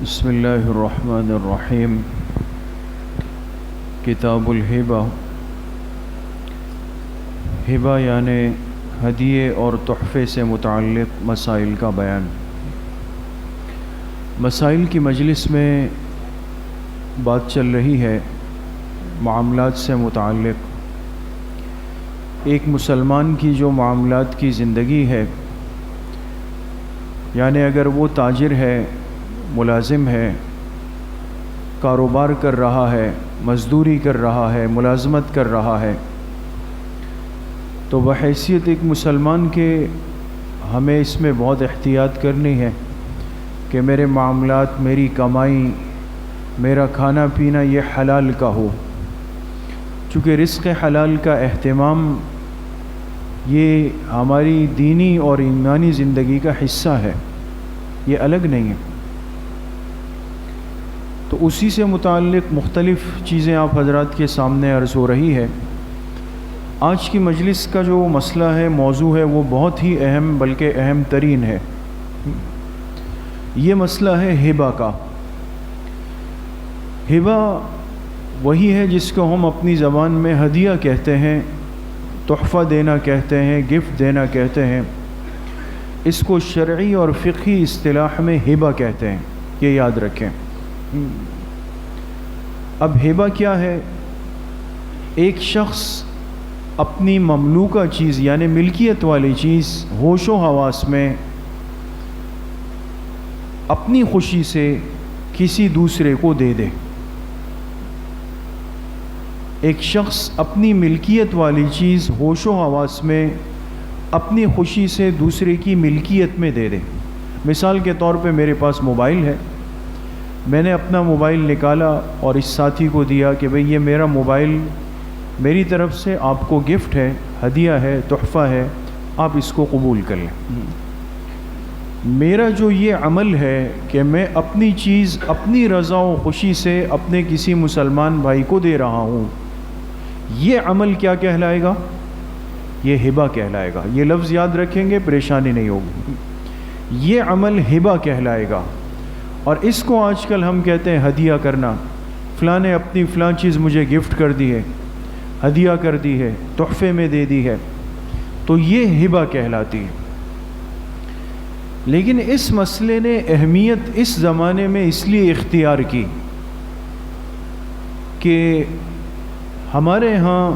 بسم اللہ الرحمن الرحیم۔ کتاب الہبہ، ہبہ یعنی ہدیے اور تحفے سے متعلق مسائل کا بیان۔ مسائل کی مجلس میں بات چل رہی ہے معاملات سے متعلق۔ ایک مسلمان کی جو معاملات کی زندگی ہے، یعنی اگر وہ تاجر ہے، ملازم ہے، کاروبار کر رہا ہے، مزدوری کر رہا ہے، ملازمت کر رہا ہے، تو بحیثیت ایک مسلمان کے ہمیں اس میں بہت احتیاط کرنی ہے کہ میرے معاملات، میری کمائی، میرا کھانا پینا یہ حلال کا ہو، چونکہ رزق حلال کا اہتمام یہ ہماری دینی اور ایمانی زندگی کا حصہ ہے، یہ الگ نہیں ہے۔ تو اسی سے متعلق مختلف چیزیں آپ حضرات کے سامنے عرض ہو رہی ہے۔ آج کی مجلس کا جو مسئلہ ہے، موضوع ہے، وہ بہت ہی اہم بلکہ اہم ترین ہے۔ یہ مسئلہ ہے ہبہ کا۔ ہبہ وہی ہے جس کو ہم اپنی زبان میں ہدیہ کہتے ہیں، تحفہ دینا کہتے ہیں، گفٹ دینا کہتے ہیں۔ اس کو شرعی اور فقہی اصطلاح میں ہبہ کہتے ہیں، یہ یاد رکھیں۔ اب ہبہ کیا ہے؟ ایک شخص اپنی مملوکہ چیز یعنی ملکیت والی چیز ہوش و حواس میں اپنی خوشی سے کسی دوسرے کو دے دے۔ ایک شخص اپنی ملکیت والی چیز ہوش و حواس میں اپنی خوشی سے دوسرے کی ملکیت میں دے دے۔ مثال کے طور پہ میرے پاس موبائل ہے، میں نے اپنا موبائل نکالا اور اس ساتھی کو دیا کہ بھئی یہ میرا موبائل میری طرف سے آپ کو گفٹ ہے، ہدیہ ہے، تحفہ ہے، آپ اس کو قبول کر لیں۔ میرا جو یہ عمل ہے کہ میں اپنی چیز اپنی رضا و خوشی سے اپنے کسی مسلمان بھائی کو دے رہا ہوں، یہ عمل کیا کہلائے گا؟ یہ ہبہ کہلائے گا۔ یہ لفظ یاد رکھیں گے، پریشانی نہیں ہوگی۔ یہ عمل ہبہ کہلائے گا، اور اس کو آج کل ہم کہتے ہیں ہدیہ کرنا۔ فلاں نے اپنی فلاں چیز مجھے گفٹ کر دی ہے، ہدیہ کر دی ہے، تحفے میں دے دی ہے، تو یہ ہبہ کہلاتی ہے۔ لیکن اس مسئلے نے اہمیت اس زمانے میں اس لیے اختیار کی کہ ہمارے ہاں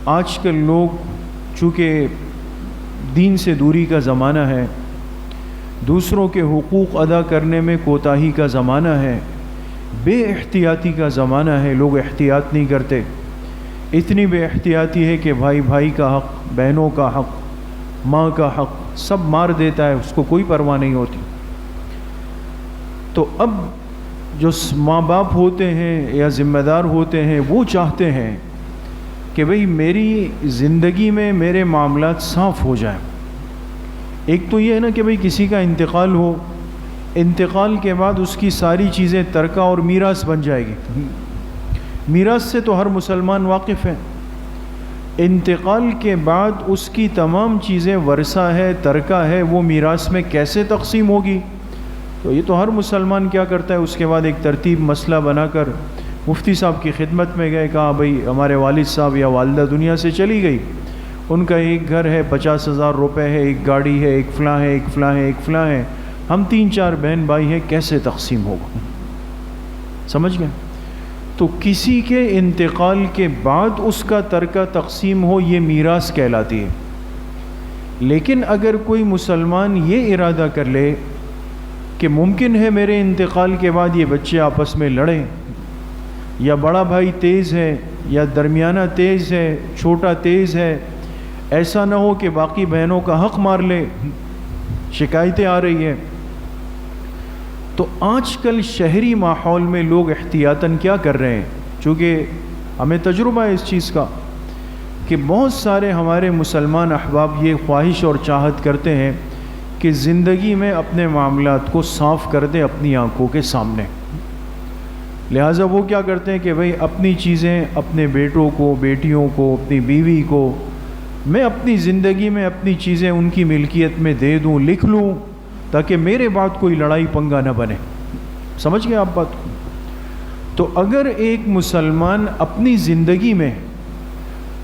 آج کل لوگ، چونکہ دین سے دوری کا زمانہ ہے، دوسروں کے حقوق ادا کرنے میں کوتاہی کا زمانہ ہے، بے احتیاطی کا زمانہ ہے، لوگ احتیاط نہیں کرتے۔ اتنی بے احتیاطی ہے کہ بھائی بھائی کا حق، بہنوں کا حق، ماں کا حق سب مار دیتا ہے، اس کو کوئی پرواہ نہیں ہوتی۔ تو اب جو ماں باپ ہوتے ہیں یا ذمہ دار ہوتے ہیں، وہ چاہتے ہیں کہ بھئی میری زندگی میں میرے معاملات صاف ہو جائیں۔ ایک تو یہ ہے نا کہ بھئی کسی کا انتقال ہو، انتقال کے بعد اس کی ساری چیزیں ترکہ اور میراث بن جائے گی۔ میراث سے تو ہر مسلمان واقف ہے۔ انتقال کے بعد اس کی تمام چیزیں ورثہ ہے، ترکہ ہے، وہ میراث میں کیسے تقسیم ہوگی؟ تو یہ تو ہر مسلمان کیا کرتا ہے، اس کے بعد ایک ترتیب مسئلہ بنا کر مفتی صاحب کی خدمت میں گئے، کہا بھئی ہمارے والد صاحب یا والدہ دنیا سے چلی گئی، ان کا ایک گھر ہے، 50,000 روپے ہے، ایک گاڑی ہے، ایک فلاں ہے، ایک فلاں ہے، ایک فلاں ہے، ہم 3-4 بہن بھائی ہیں، کیسے تقسیم ہوگا؟ سمجھ گئے؟ تو کسی کے انتقال کے بعد اس کا ترکہ تقسیم ہو، یہ میراث کہلاتی ہے۔ لیکن اگر کوئی مسلمان یہ ارادہ کر لے کہ ممکن ہے میرے انتقال کے بعد یہ بچے آپس میں لڑیں، یا بڑا بھائی تیز ہے یا درمیانہ تیز ہے، چھوٹا تیز ہے، ایسا نہ ہو کہ باقی بہنوں کا حق مار لے، شکایتیں آ رہی ہیں، تو آج کل شہری ماحول میں لوگ احتیاطاً کیا کر رہے ہیں، چونکہ ہمیں تجربہ ہے اس چیز کا کہ بہت سارے ہمارے مسلمان احباب یہ خواہش اور چاہت کرتے ہیں کہ زندگی میں اپنے معاملات کو صاف کر دیں اپنی آنکھوں کے سامنے۔ لہٰذا وہ کیا کرتے ہیں کہ بھئی اپنی چیزیں اپنے بیٹوں کو، بیٹیوں کو، اپنی بیوی کو، میں اپنی زندگی میں اپنی چیزیں ان کی ملکیت میں دے دوں، لکھ لوں، تاکہ میرے بعد کوئی لڑائی پنگا نہ بنے. سمجھ گئے آپ بات کو؟ تو اگر ایک مسلمان اپنی زندگی میں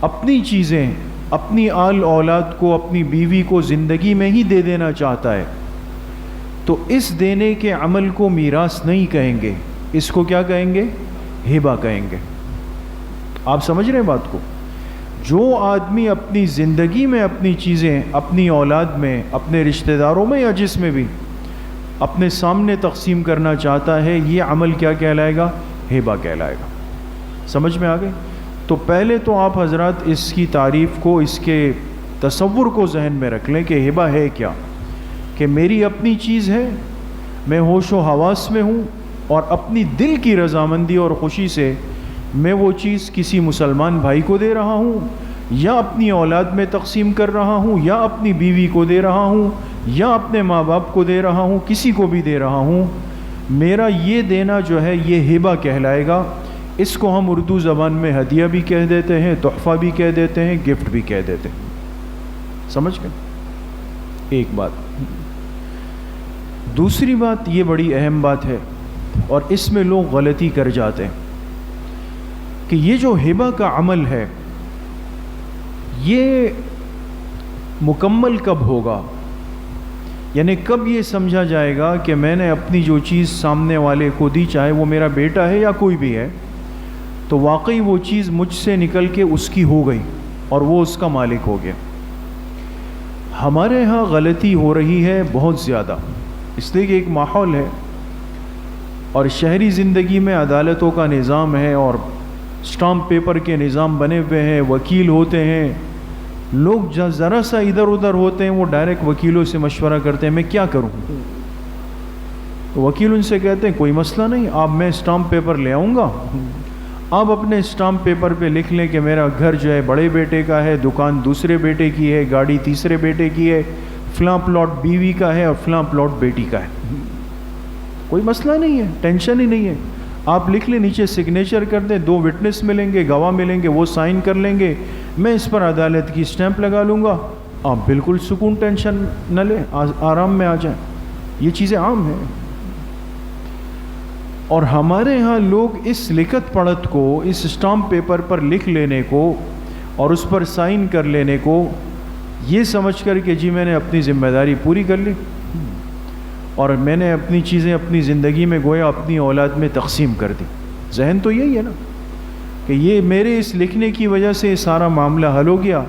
اپنی چیزیں، اپنی آل اولاد کو، اپنی بیوی کو زندگی میں ہی دے دینا چاہتا ہے تو اس دینے کے عمل کو میراث نہیں کہیں گے، اس کو کیا کہیں گے؟ ہبہ کہیں گے. آپ سمجھ رہے ہیں بات کو؟ جو آدمی اپنی زندگی میں اپنی چیزیں اپنی اولاد میں، اپنے رشتہ داروں میں یا جس میں بھی اپنے سامنے تقسیم کرنا چاہتا ہے، یہ عمل کیا کہلائے گا؟ ہبہ کہلائے گا. سمجھ میں آ گئی؟ تو پہلے تو آپ حضرات اس کی تعریف کو، اس کے تصور کو ذہن میں رکھ لیں کہ ہبہ ہے کیا. کہ میری اپنی چیز ہے، میں ہوش و حواس میں ہوں اور اپنی دل کی رضامندی اور خوشی سے میں وہ چیز کسی مسلمان بھائی کو دے رہا ہوں، یا اپنی اولاد میں تقسیم کر رہا ہوں، یا اپنی بیوی کو دے رہا ہوں، یا اپنے ماں باپ کو دے رہا ہوں، کسی کو بھی دے رہا ہوں. میرا یہ دینا جو ہے یہ ہبہ کہلائے گا. اس کو ہم اردو زبان میں ہدیہ بھی کہہ دیتے ہیں، تحفہ بھی کہہ دیتے ہیں، گفٹ بھی کہہ دیتے ہیں. سمجھ گئے؟ ایک بات. دوسری بات، یہ بڑی اہم بات ہے اور اس میں لوگ غلطی کر جاتے ہیں کہ یہ جو ہبہ کا عمل ہے یہ مکمل کب ہوگا؟ یعنی کب یہ سمجھا جائے گا کہ میں نے اپنی جو چیز سامنے والے کو دی، چاہے وہ میرا بیٹا ہے یا کوئی بھی ہے، تو واقعی وہ چیز مجھ سے نکل کے اس کی ہو گئی اور وہ اس کا مالک ہو گیا. ہمارے ہاں غلطی ہو رہی ہے بہت زیادہ، اس لیے کہ ایک ماحول ہے اور شہری زندگی میں عدالتوں کا نظام ہے اور اسٹامپ پیپر کے نظام بنے ہوئے ہیں، وکیل ہوتے ہیں. لوگ ذرا سا ادھر ادھر ہوتے ہیں وہ ڈائریکٹ وکیلوں سے مشورہ کرتے ہیں میں کیا کروں. تو وکیل ان سے کہتے ہیں کوئی مسئلہ نہیں، آپ میں اسٹامپ پیپر لے آؤں گا، آپ اپنے اسٹامپ پیپر پہ لکھ لیں کہ میرا گھر جو ہے بڑے بیٹے کا ہے، دکان دوسرے بیٹے کی ہے، گاڑی تیسرے بیٹے کی ہے، فلاں پلاٹ بیوی کا ہے اور فلاں پلاٹ بیٹی کا ہے. کوئی مسئلہ نہیں ہے، ٹینشن ہی نہیں ہے. آپ لکھ لیں، نیچے سگنیچر کر دیں، 2 وٹنس ملیں گے، گواہ ملیں گے، وہ سائن کر لیں گے، میں اس پر عدالت کی اسٹیمپ لگا لوں گا. آپ بالکل سکون، ٹینشن نہ لیں، آرام میں آ جائیں. یہ چیزیں عام ہیں. اور ہمارے ہاں لوگ اس لکھت پڑھت کو، اس اسٹامپ پیپر پر لکھ لینے کو اور اس پر سائن کر لینے کو یہ سمجھ کر کہ جی میں نے اپنی ذمہ داری پوری کر لی اور میں نے اپنی چیزیں اپنی زندگی میں گویا اپنی اولاد میں تقسیم کر دی. ذہن تو یہی ہے نا کہ یہ میرے اس لکھنے کی وجہ سے یہ سارا معاملہ حل ہو گیا،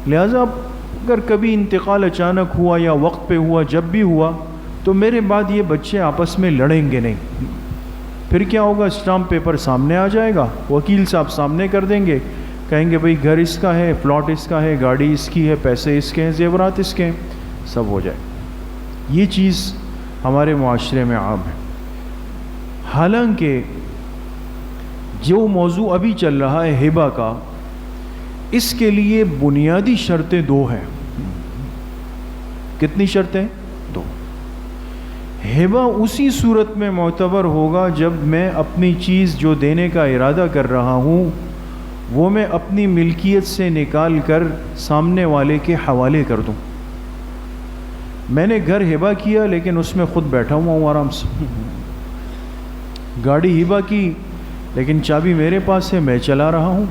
لہٰذا اگر کبھی انتقال اچانک ہوا یا وقت پہ ہوا، جب بھی ہوا، تو میرے بعد یہ بچے آپس میں لڑیں گے نہیں. پھر کیا ہوگا؟ اسٹامپ پیپر سامنے آ جائے گا، وکیل صاحب سامنے کر دیں گے، کہیں گے بھئی گھر اس کا ہے، پلاٹ اس کا ہے، گاڑی اس کی ہے، پیسے اس کے ہیں، زیورات اس کے ہیں، سب ہو جائے. یہ چیز ہمارے معاشرے میں عام ہے. حالانکہ جو موضوع ابھی چل رہا ہے ہبہ کا، اس کے لیے بنیادی شرطیں 2 ہیں. کتنی شرطیں؟ 2. ہبہ اسی صورت میں معتبر ہوگا جب میں اپنی چیز جو دینے کا ارادہ کر رہا ہوں وہ میں اپنی ملکیت سے نکال کر سامنے والے کے حوالے کر دوں. میں نے گھر ہبہ کیا لیکن اس میں خود بیٹھا ہوا ہوں آرام سے. گاڑی ہبہ کی لیکن چابی میرے پاس ہے، میں چلا رہا ہوں.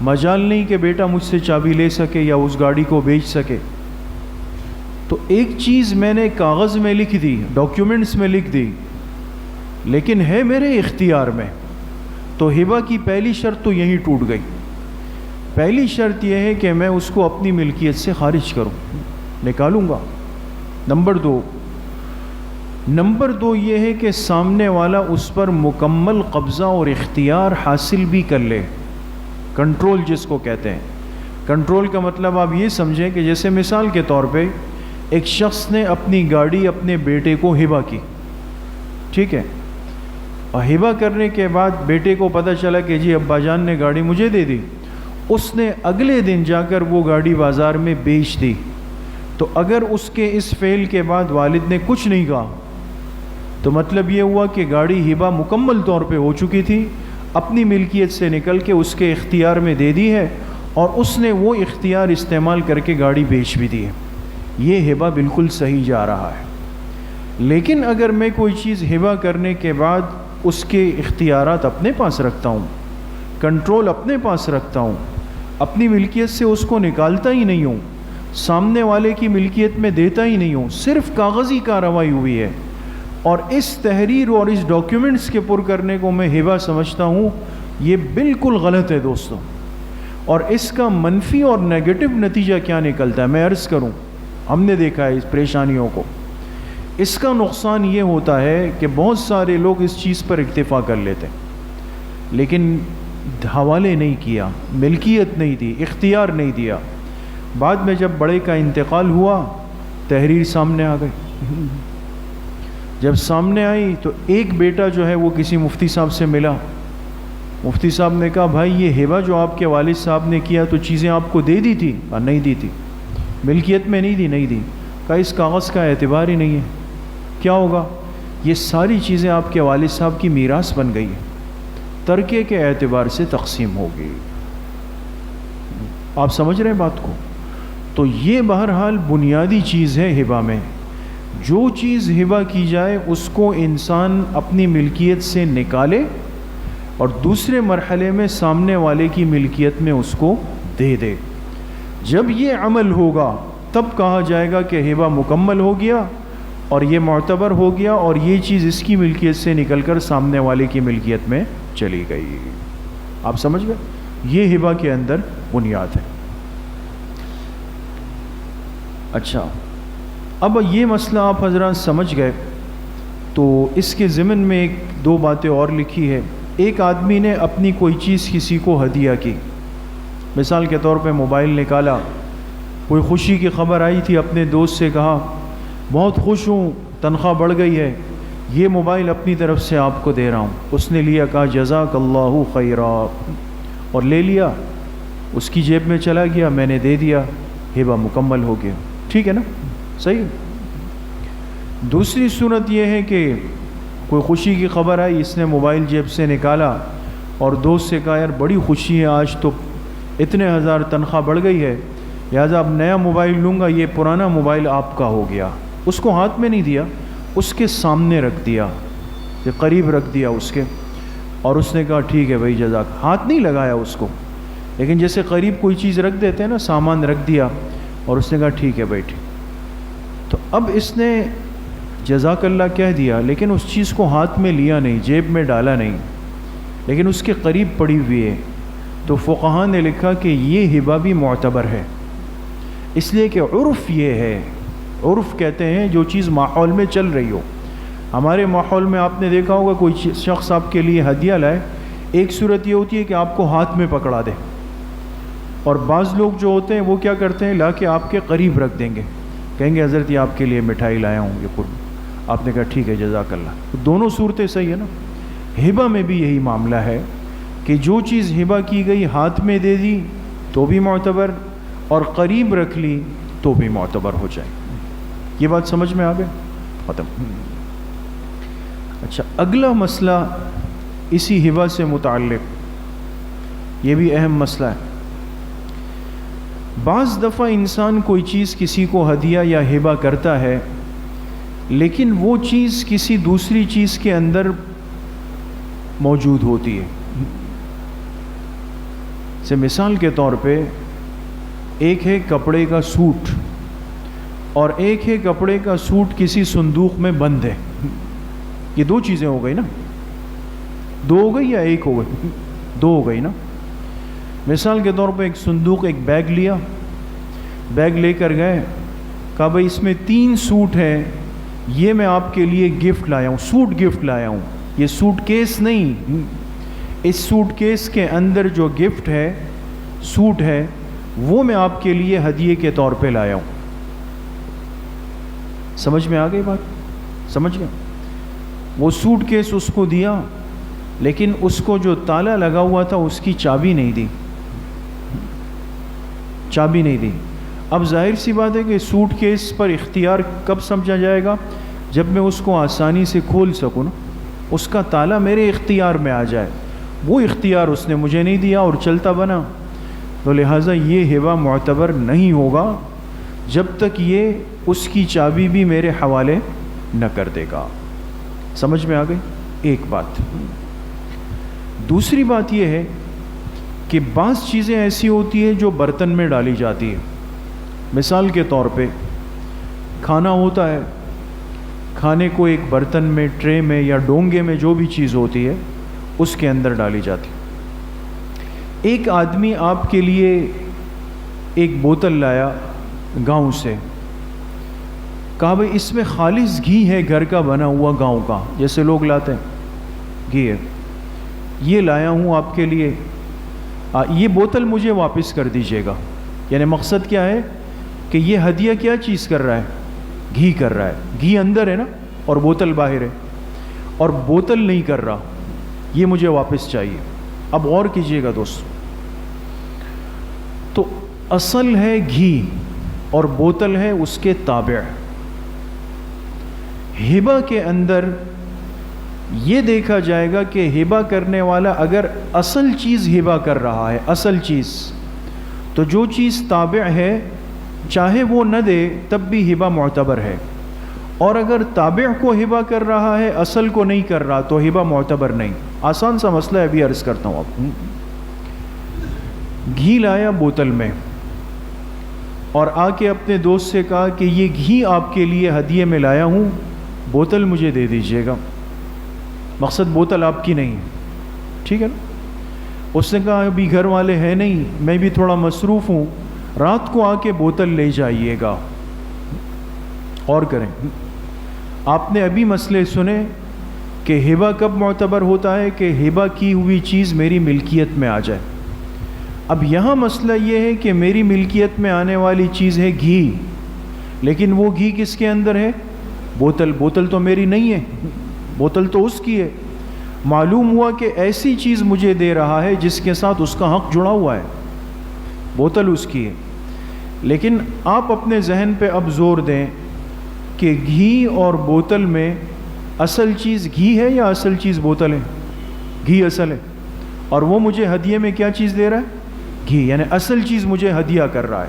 مجال نہیں کہ بیٹا مجھ سے چابی لے سکے یا اس گاڑی کو بیچ سکے. تو ایک چیز میں نے کاغذ میں لکھ دی، ڈاکیومنٹس میں لکھ دی، لیکن ہے میرے اختیار میں. تو ہبہ کی پہلی شرط تو یہی ٹوٹ گئی. پہلی شرط یہ ہے کہ میں اس کو اپنی ملکیت سے خارج کروں، نکالوں گا. نمبر دو یہ ہے کہ سامنے والا اس پر مکمل قبضہ اور اختیار حاصل بھی کر لے. کنٹرول جس کو کہتے ہیں. کنٹرول کا مطلب آپ یہ سمجھیں کہ جیسے مثال کے طور پہ ایک شخص نے اپنی گاڑی اپنے بیٹے کو ہبہ کی، ٹھیک ہے، اور ہبہ کرنے کے بعد بیٹے کو پتہ چلا کہ جی ابا جان نے گاڑی مجھے دے دی. اس نے اگلے دن جا کر وہ گاڑی بازار میں بیچ دی. تو اگر اس کے اس فعل کے بعد والد نے کچھ نہیں کہا تو مطلب یہ ہوا کہ گاڑی ہبہ مکمل طور پہ ہو چکی تھی، اپنی ملکیت سے نکل کے اس کے اختیار میں دے دی ہے اور اس نے وہ اختیار استعمال کر کے گاڑی بیچ بھی دی ہے. یہ ہبہ بالکل صحیح جا رہا ہے. لیکن اگر میں کوئی چیز ہبہ کرنے کے بعد اس کے اختیارات اپنے پاس رکھتا ہوں، کنٹرول اپنے پاس رکھتا ہوں، اپنی ملکیت سے اس کو نکالتا ہی نہیں ہوں، سامنے والے کی ملکیت میں دیتا ہی نہیں ہوں، صرف کاغذی کارروائی ہوئی ہے، اور اس تحریر اور اس ڈاکیومنٹس کے پر کرنے کو میں ہبہ سمجھتا ہوں، یہ بالکل غلط ہے دوستوں۔ اور اس کا منفی اور نیگیٹو نتیجہ کیا نکلتا ہے میں عرض کروں، ہم نے دیکھا ہے اس پریشانیوں کو۔ اس کا نقصان یہ ہوتا ہے کہ بہت سارے لوگ اس چیز پر اکتفا کر لیتے لیکن حوالے نہیں کیا، ملکیت نہیں دی، اختیار نہیں دیا۔ بعد میں جب بڑے کا انتقال ہوا، تحریر سامنے آ گئی۔ جب سامنے آئی تو ایک بیٹا جو ہے وہ کسی مفتی صاحب سے ملا، مفتی صاحب نے کہا بھائی یہ ہبہ جو آپ کے والد صاحب نے کیا تو چیزیں آپ کو دے دی تھی؟ نہیں دی تھی۔ ملکیت میں نہیں دی؟ نہیں دی۔ کہا اس کاغذ کا اعتبار ہی نہیں ہے، کیا ہوگا؟ یہ ساری چیزیں آپ کے والد صاحب کی میراث بن گئی ہے، ترکے کے اعتبار سے تقسیم ہوگی۔ آپ سمجھ رہے ہیں بات کو؟ تو یہ بہرحال بنیادی چیز ہے ہبہ میں، جو چیز ہبہ کی جائے اس کو انسان اپنی ملکیت سے نکالے اور دوسرے مرحلے میں سامنے والے کی ملکیت میں اس کو دے دے۔ جب یہ عمل ہوگا تب کہا جائے گا کہ ہبہ مکمل ہو گیا اور یہ معتبر ہو گیا اور یہ چیز اس کی ملکیت سے نکل کر سامنے والے کی ملکیت میں چلی گئی۔ آپ سمجھ گئے؟ یہ ہبہ کے اندر بنیاد ہے۔ اچھا، اب یہ مسئلہ آپ حضرات سمجھ گئے تو اس کے ضمن میں ایک دو باتیں اور لکھی ہے۔ ایک آدمی نے اپنی کوئی چیز کسی کو ہدیہ کی، مثال کے طور پہ موبائل نکالا، کوئی خوشی کی خبر آئی تھی، اپنے دوست سے کہا بہت خوش ہوں، تنخواہ بڑھ گئی ہے، یہ موبائل اپنی طرف سے آپ کو دے رہا ہوں۔ اس نے لیا، کہا جزاک اللہ خیرا، اور لے لیا، اس کی جیب میں چلا گیا، میں نے دے دیا، ہبہ مکمل ہو گیا۔ ٹھیک ہے نا؟ صحیح۔ دوسری صورت یہ ہے کہ کوئی خوشی کی خبر آئی، اس نے موبائل جیب سے نکالا اور دوست سے کہا یار بڑی خوشی ہے، آج تو اتنے ہزار تنخواہ بڑھ گئی ہے، لہٰذا اب نیا موبائل لوں گا، یہ پرانا موبائل آپ کا ہو گیا۔ اس کو ہاتھ میں نہیں دیا، اس کے سامنے رکھ دیا، یہ قریب رکھ دیا اس کے، اور اس نے کہا ٹھیک ہے بھائی جزاک، ہاتھ نہیں لگایا اس کو، لیکن جیسے قریب کوئی چیز رکھ دیتے ہیں نا، سامان رکھ دیا اور اس نے کہا ٹھیک ہے بھائی ٹھیک۔ تو اب اس نے جزاک اللہ کہہ دیا لیکن اس چیز کو ہاتھ میں لیا نہیں، جیب میں ڈالا نہیں، لیکن اس کے قریب پڑی ہوئی ہے۔ تو فقہاء نے لکھا کہ یہ ہبہ بھی معتبر ہے، اس لیے کہ عرف یہ ہے، عرف کہتے ہیں جو چیز ماحول میں چل رہی ہو۔ ہمارے ماحول میں آپ نے دیکھا ہوگا کوئی شخص آپ کے لیے ہدیہ لائے، ایک صورت یہ ہوتی ہے کہ آپ کو ہاتھ میں پکڑا دے، اور بعض لوگ جو ہوتے ہیں وہ کیا کرتے ہیں، لا کے آپ کے قریب رکھ دیں گے، کہیں گے حضرت یہ آپ کے لیے مٹھائی لایا ہوں، یہ قربان۔ آپ نے کہا ٹھیک ہے جزاک اللہ۔ دونوں صورتیں صحیح ہے نا؟ ہبہ میں بھی یہی معاملہ ہے کہ جو چیز ہبہ کی گئی ہاتھ میں دے دی تو بھی معتبر، اور قریب رکھ لی تو بھی معتبر ہو جائے۔ یہ بات سمجھ میں آ گئے؟ ختم۔ اچھا، اگلا مسئلہ اسی ہبہ سے متعلق، یہ بھی اہم مسئلہ ہے۔ بعض دفعہ انسان کوئی چیز کسی کو ہدیہ یا ہبہ کرتا ہے، لیکن وہ چیز کسی دوسری چیز کے اندر موجود ہوتی ہے۔ سے مثال کے طور پہ ایک ہے کپڑے کا سوٹ، اور ایک ہے کپڑے کا سوٹ کسی صندوق میں بند ہے۔ یہ دو چیزیں ہو گئی نا؟ دو ہو گئی یا ایک ہو گئی؟ دو ہو گئی نا؟ مثال کے طور پہ ایک صندوق، ایک بیگ لیا، بیگ لے کر گئے، کہا بھائی اس میں 3 سوٹ ہیں، یہ میں آپ کے لیے گفٹ لایا ہوں، سوٹ گفٹ لایا ہوں۔ یہ سوٹ کیس نہیں، اس سوٹ کیس کے اندر جو گفٹ ہے، سوٹ ہے، وہ میں آپ کے لیے ہدیے کے طور پہ لایا ہوں۔ سمجھ میں آ گئی بات؟ سمجھ گیا؟ وہ سوٹ کیس اس کو دیا، لیکن اس کو جو تالا لگا ہوا تھا اس کی چابی نہیں دی، چابی نہیں دی۔ اب ظاہر سی بات ہے کہ سوٹ کیس پر اختیار کب سمجھا جائے گا؟ جب میں اس کو آسانی سے کھول سکوں نا، اس کا تالا میرے اختیار میں آ جائے۔ وہ اختیار اس نے مجھے نہیں دیا اور چلتا بنا، تو لہٰذا یہ ہبہ معتبر نہیں ہوگا جب تک یہ اس کی چابی بھی میرے حوالے نہ کر دے گا۔ سمجھ میں آ گئی ایک بات۔ دوسری بات یہ ہے کہ بعض چیزیں ایسی ہوتی ہیں جو برتن میں ڈالی جاتی ہے۔ مثال کے طور پہ کھانا ہوتا ہے، کھانے کو ایک برتن میں، ٹرے میں یا ڈونگے میں، جو بھی چیز ہوتی ہے اس کے اندر ڈالی جاتی ہے۔ ایک آدمی آپ کے لیے ایک بوتل لایا گاؤں سے، کہا بھئی اس میں خالص گھی ہے، گھر کا بنا ہوا گاؤں کا، جیسے لوگ لاتے ہیں گھی ہے، یہ لایا ہوں آپ کے لیے، یہ بوتل مجھے واپس کر دیجیے گا۔ یعنی مقصد کیا ہے کہ یہ ہدیہ کیا چیز کر رہا ہے؟ گھی کر رہا ہے۔ گھی اندر ہے نا اور بوتل باہر ہے، اور بوتل نہیں کر رہا، یہ مجھے واپس چاہیے۔ اب غور کیجیے گا دوست، تو اصل ہے گھی اور بوتل ہے اس کے تابع۔ ہبہ کے اندر یہ دیکھا جائے گا کہ ہبہ کرنے والا اگر اصل چیز ہبہ کر رہا ہے، اصل چیز، تو جو چیز تابع ہے چاہے وہ نہ دے تب بھی ہبہ معتبر ہے، اور اگر تابع کو ہبہ کر رہا ہے اصل کو نہیں کر رہا تو ہبہ معتبر نہیں۔ آسان سا مسئلہ ہے، ابھی عرض کرتا ہوں آپ کو۔ گھی لایا بوتل میں اور آ کے اپنے دوست سے کہا کہ یہ گھی آپ کے لیے ہدیے میں لایا ہوں، بوتل مجھے دے دیجیے گا۔ مقصد بوتل آپ کی نہیں ہے، ٹھیک ہے نا؟ اس نے کہا ابھی گھر والے ہیں نہیں، میں بھی تھوڑا مصروف ہوں، رات کو آ کے بوتل لے جائیے گا۔ اور کریں، آپ نے ابھی مسئلے سنے کہ ہبہ کب معتبر ہوتا ہے کہ ہبہ کی ہوئی چیز میری ملکیت میں آ جائے۔ اب یہاں مسئلہ یہ ہے کہ میری ملکیت میں آنے والی چیز ہے گھی، لیکن وہ گھی کس کے اندر ہے؟ بوتل۔ بوتل تو میری نہیں ہے، بوتل تو اس کی ہے۔ معلوم ہوا کہ ایسی چیز مجھے دے رہا ہے جس کے ساتھ اس کا حق جڑا ہوا ہے، بوتل اس کی ہے۔ لیکن آپ اپنے ذہن پہ اب زور دیں کہ گھی اور بوتل میں اصل چیز گھی ہے یا اصل چیز بوتل ہے؟ گھی اصل ہے، اور وہ مجھے ہدیے میں کیا چیز دے رہا ہے؟ گھی، یعنی اصل چیز مجھے ہدیہ کر رہا ہے۔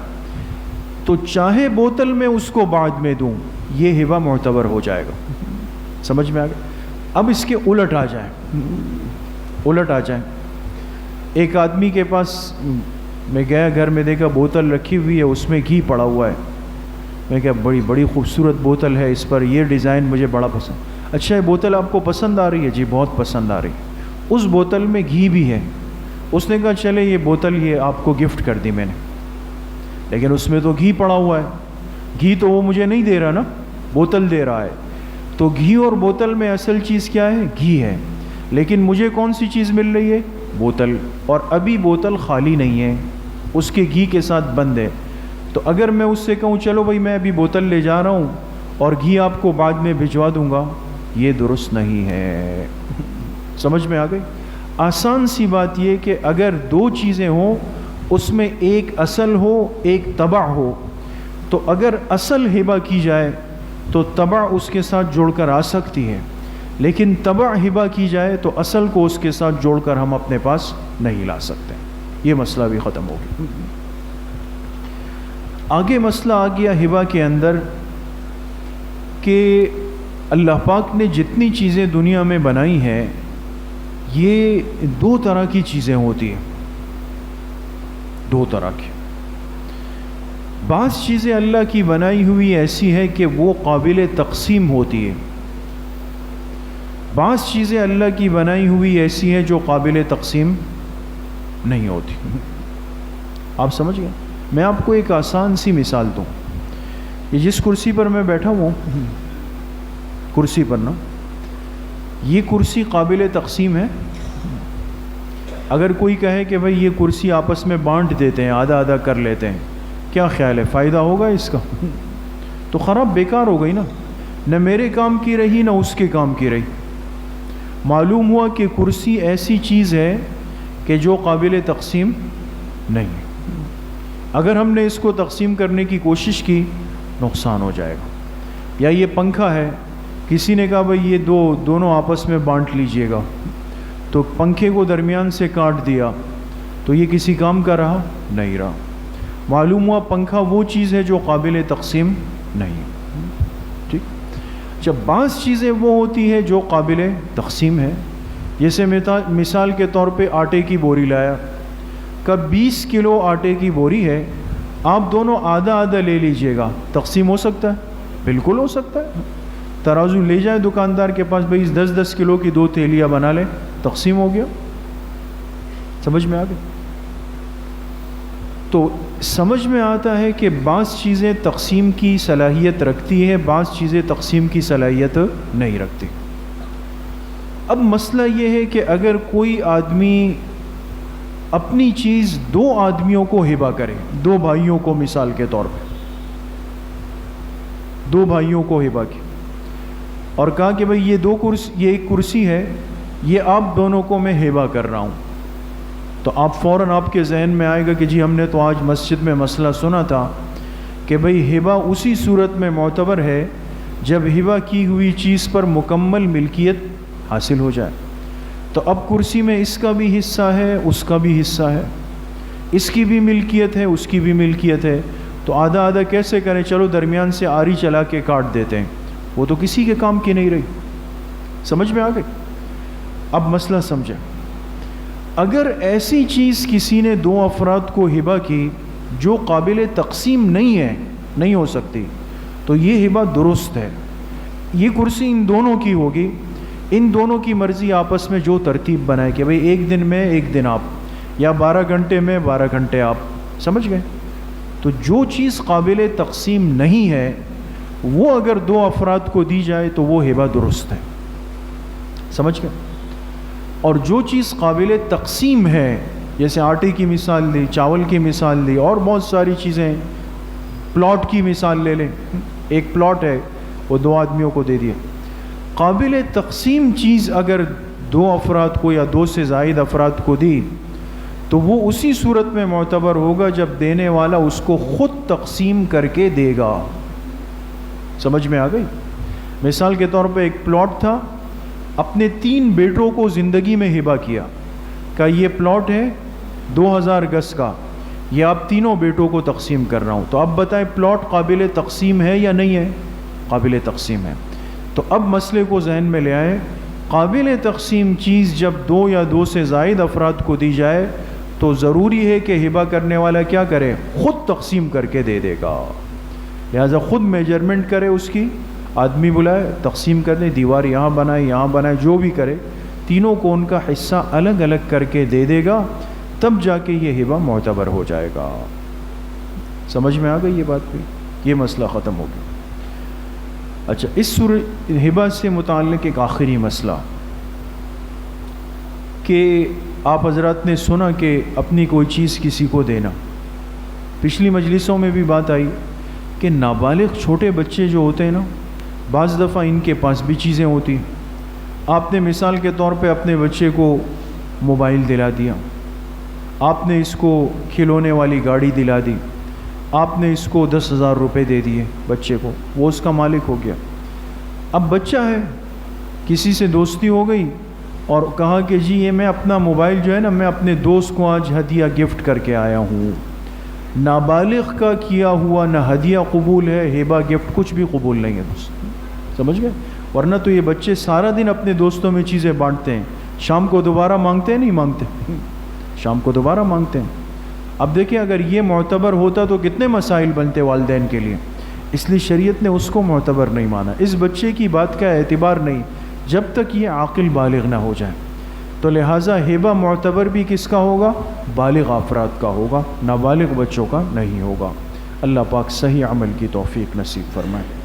تو چاہے بوتل میں اس کو بعد میں دوں، یہ ہبہ معتبر ہو جائے گا۔ سمجھ میں آ گیا؟ اب اس کے الٹ آ جائیں۔ ایک آدمی کے پاس میں گیا، گھر میں دیکھا بوتل رکھی ہوئی ہے، اس میں گھی پڑا ہوا ہے۔ میں کہا بڑی خوبصورت بوتل ہے، اس پر یہ ڈیزائن مجھے بڑا پسند۔ اچھا یہ بوتل آپ کو پسند آ رہی ہے؟ جی بہت پسند آ رہی ہے۔ اس بوتل میں گھی بھی ہے۔ اس نے کہا چلے یہ بوتل یہ آپ کو گفٹ کر دی میں نے، لیکن اس میں تو گھی پڑا ہوا ہے، گھی تو وہ مجھے نہیں دے رہا نا، بوتل دے رہا ہے۔ تو گھی اور بوتل میں اصل چیز کیا ہے؟ گھی ہے، لیکن مجھے کون سی چیز مل رہی ہے؟ بوتل، اور ابھی بوتل خالی نہیں ہے، اس کے گھی کے ساتھ بند ہے۔ تو اگر میں اس سے کہوں چلو بھائی میں ابھی بوتل لے جا رہا ہوں اور گھی آپ کو بعد میں بھجوا دوں گا، یہ درست نہیں ہے۔ سمجھ میں آ گئی؟ آسان سی بات یہ کہ اگر دو چیزیں ہوں، اس میں ایک اصل ہو ایک تبع ہو، تو اگر اصل ہبہ کی جائے تو تبع اس کے ساتھ جوڑ کر آ سکتی ہے، لیکن تبع ہبہ کی جائے تو اصل کو اس کے ساتھ جوڑ کر ہم اپنے پاس نہیں لا سکتے۔ یہ مسئلہ بھی ختم ہو گیا۔ آگے مسئلہ آ گیا ہبہ کے اندر کہ اللہ پاک نے جتنی چیزیں دنیا میں بنائی ہیں یہ دو طرح کی چیزیں ہوتی ہیں، دو طرح کی۔ بعض چیزیں اللہ کی بنائی ہوئی ایسی ہے کہ وہ قابل تقسیم ہوتی ہے، بعض چیزیں اللہ کی بنائی ہوئی ایسی ہیں جو قابل تقسیم نہیں ہوتی۔ آپ سمجھ گئے؟ میں آپ کو ایک آسان سی مثال دوں۔ یہ جس کرسی پر میں بیٹھا ہوں، کرسی پر نا، یہ کرسی قابل تقسیم ہے؟ اگر کوئی کہے کہ بھئی یہ کرسی آپس میں بانٹ دیتے ہیں، آدھا آدھا کر لیتے ہیں، کیا خیال ہے فائدہ ہوگا اس کا؟ تو خراب بیکار ہو گئی نا، نہ میرے کام کی رہی نہ اس کے کام کی رہی۔ معلوم ہوا کہ کرسی ایسی چیز ہے کہ جو قابل تقسیم نہیں ہے۔ اگر ہم نے اس کو تقسیم کرنے کی کوشش کی نقصان ہو جائے گا۔ یا یہ پنکھا ہے، کسی نے کہا بھئی یہ دونوں آپس میں بانٹ لیجئے گا، تو پنکھے کو درمیان سے کاٹ دیا تو یہ کسی کام کا رہا نہیں رہا۔ معلوم ہوا پنکھا وہ چیز ہے جو قابل تقسیم نہیں ہے۔ ٹھیک؟ جب بعض چیزیں وہ ہوتی ہیں جو قابل تقسیم ہے، جیسے مثال کے طور پہ آٹے کی بوری لایا، کب 20 کلو آٹے کی بوری ہے، آپ دونوں آدھا آدھا لے لیجئے گا، تقسیم ہو سکتا ہے؟ بالکل ہو سکتا ہے۔ ترازو لے جائیں دکاندار کے پاس، بھائی 10-10 کلو کی 2 تھیلیاں بنا لیں، تقسیم ہو گیا۔ سمجھ میں آ گئی؟ تو سمجھ میں آتا ہے کہ بعض چیزیں تقسیم کی صلاحیت رکھتی ہے، بعض چیزیں تقسیم کی صلاحیت نہیں رکھتی۔ اب مسئلہ یہ ہے کہ اگر کوئی آدمی اپنی چیز 2 آدمیوں کو ہبہ کرے، 2 بھائیوں کو مثال کے طور پہ 2 بھائیوں کو ہبہ کی، اور کہا کہ بھئی یہ ایک کرسی ہے، یہ آپ دونوں کو میں ہبہ کر رہا ہوں، تو آپ فوراً آپ کے ذہن میں آئے گا کہ جی ہم نے تو آج مسجد میں مسئلہ سنا تھا کہ بھئی ہبہ اسی صورت میں معتبر ہے جب ہبہ کی ہوئی چیز پر مکمل ملکیت حاصل ہو جائے۔ تو اب کرسی میں اس کا بھی حصہ ہے، اس کا بھی حصہ ہے، اس کی بھی ملکیت ہے، اس کی بھی ملکیت ہے، تو آدھا آدھا کیسے کریں؟ چلو درمیان سے آری چلا کے کاٹ دیتے ہیں، وہ تو کسی کے کام کی نہیں رہی۔ سمجھ میں آ گئی؟ اب مسئلہ سمجھیں، اگر ایسی چیز کسی نے 2 افراد کو ہبہ کی جو قابل تقسیم نہیں ہے، نہیں ہو سکتی، تو یہ ہبہ درست ہے۔ یہ کرسی ان دونوں کی ہوگی، ان دونوں کی مرضی آپس میں جو ترتیب بنائے کہ بھئی ایک دن میں ایک دن آپ، یا 12 گھنٹے میں 12 گھنٹے آپ۔ سمجھ گئے؟ تو جو چیز قابل تقسیم نہیں ہے وہ اگر 2 افراد کو دی جائے تو وہ ہبہ درست ہے۔ سمجھ گئے؟ اور جو چیز قابل تقسیم ہے، جیسے آٹے کی مثال دی، چاول کی مثال دی، اور بہت ساری چیزیں، پلاٹ کی مثال لے لیں، ایک پلاٹ ہے وہ 2 آدمیوں کو دے دیا، قابل تقسیم چیز اگر 2 افراد کو یا 2 سے زائد افراد کو دی تو وہ اسی صورت میں معتبر ہوگا جب دینے والا اس کو خود تقسیم کر کے دے گا۔ سمجھ میں آ گئی؟ مثال کے طور پہ ایک پلاٹ تھا، اپنے 3 بیٹوں کو زندگی میں ہبہ کیا، کہ یہ پلاٹ ہے 2000 گز کا، یہ آپ تینوں بیٹوں کو تقسیم کر رہا ہوں، تو اب بتائیں پلاٹ قابل تقسیم ہے یا نہیں ہے؟ قابل تقسیم ہے۔ تو اب مسئلے کو ذہن میں لے آئیں، قابل تقسیم چیز جب 2 یا 2 سے زائد افراد کو دی جائے تو ضروری ہے کہ ہبہ کرنے والا کیا کرے؟ خود تقسیم کر کے دے دے گا، لہٰذا خود میجرمنٹ کرے، اس کی آدمی بلائے، تقسیم کر دے، دیوار یہاں بنائے، یہاں بنائے، جو بھی کرے، تینوں کو ان کا حصہ الگ الگ کر کے دے دے گا، تب جا کے یہ ہبہ معتبر ہو جائے گا۔ سمجھ میں آ گئی یہ بات بھی؟ یہ مسئلہ ختم ہو گیا۔ اچھا، اس ہبہ سے متعلق ایک آخری مسئلہ کہ آپ حضرات نے سنا کہ اپنی کوئی چیز کسی کو دینا، پچھلی مجلسوں میں بھی بات آئی کہ نابالغ چھوٹے بچے جو ہوتے ہیں نا، بعض دفعہ ان کے پاس بھی چیزیں ہوتی ہیں۔ آپ نے مثال کے طور پہ اپنے بچے کو موبائل دلا دیا، آپ نے اس کو کھلونے والی گاڑی دلا دی، آپ نے اس کو 10,000 روپے دے دیے بچے کو، وہ اس کا مالک ہو گیا۔ اب بچہ ہے، کسی سے دوستی ہو گئی اور کہا کہ جی یہ میں اپنا موبائل جو ہے نا، میں اپنے دوست کو آج ہدیہ گفٹ کر کے آیا ہوں۔ نابالغ کا کیا ہوا نہ ہدیہ قبول ہے، ہبہ گفٹ کچھ بھی قبول نہیں ہے دوست۔ سمجھ گئے؟ ورنہ تو یہ بچے سارا دن اپنے دوستوں میں چیزیں بانٹتے ہیں، شام کو دوبارہ مانگتے ہیں، نہیں مانگتے، شام کو دوبارہ مانگتے ہیں۔ اب دیکھیں اگر یہ معتبر ہوتا تو کتنے مسائل بنتے والدین کے لیے، اس لیے شریعت نے اس کو معتبر نہیں مانا، اس بچے کی بات کا اعتبار نہیں جب تک یہ عاقل بالغ نہ ہو جائے۔ تو لہٰذا ہبہ معتبر بھی کس کا ہوگا؟ بالغ افراد کا ہوگا، نابالغ بچوں کا نہیں ہوگا۔ اللہ پاک صحیح عمل کی توفیق نصیب فرمائے۔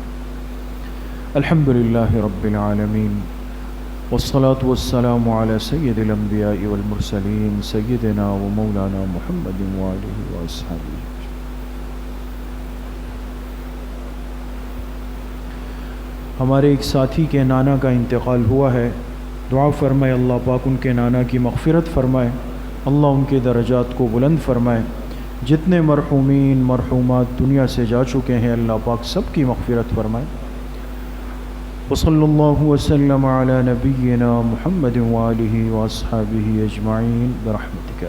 الحمدللہ رب العالمین، والصلاة والسلام علی سید الانبیاء والمرسلین سیدنا و مولانا محمد وآلہ واصحابہ۔ ہمارے ایک ساتھی کے نانا کا انتقال ہوا ہے، دعا فرمائے اللہ پاک ان کے نانا کی مغفرت فرمائے، اللہ ان کے درجات کو بلند فرمائے۔ جتنے مرحومین مرحومات دنیا سے جا چکے ہیں اللہ پاک سب کی مغفرت فرمائے۔ وصلی اللہ وسلم علی نبینا محمد وآلہ واصحابہ اجمعین برحمتک۔